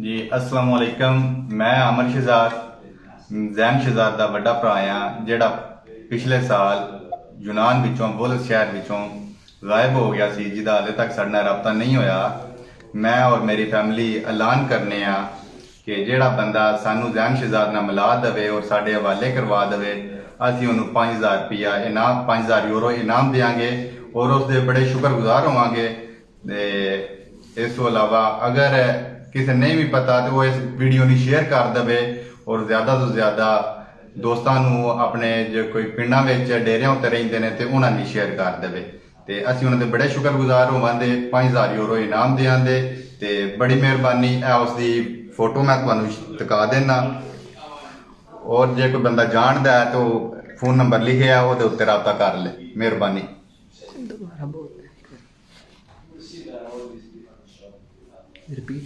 जी अस्सलाम वालेकुम। मैं अमर शहजाद जैन शहजाद का बड़ा भरा हाँ जोड़ा पिछले साल यूनान विचों बुल्स शहर विचों गायब हो गया सी, जिसका हाले तक साढ़े नाल रबता नहीं होया। मैं और मेरी फैमिली ऐलान करने आ कि जेड़ा बंदा सानू जैन शहजाद नाल मिला दवे और साडे हवाले करवा दवे, असीं उन्होंने 5000 रुपया इनाम 5000 यूरो इनाम देंगे और उसके बड़े शुक्रगुजार होवांगे। इस तो अलावा अगर किसी नहीं भी पता तो वो इस वीडियो ने शेयर कर दे और ज़्यादा तो ज़्यादा दोस्तों अपने जो कोई पिंडा में डेरिया उत्ते रेंदे ने तो उन्होंने शेयर कर दे। तो असीं उन्होंने बड़े शुक्रगुजार होवांगे। 5000 यूरो इनाम देंगे तो बड़ी मेहरबानी है। उसकी फोटो मैं तुहानू दिखा देना और जो कोई बंदा जानता है तो फोन नंबर लिखे है वो उत्ते रबता कर ले। मेहरबानी। रिपीट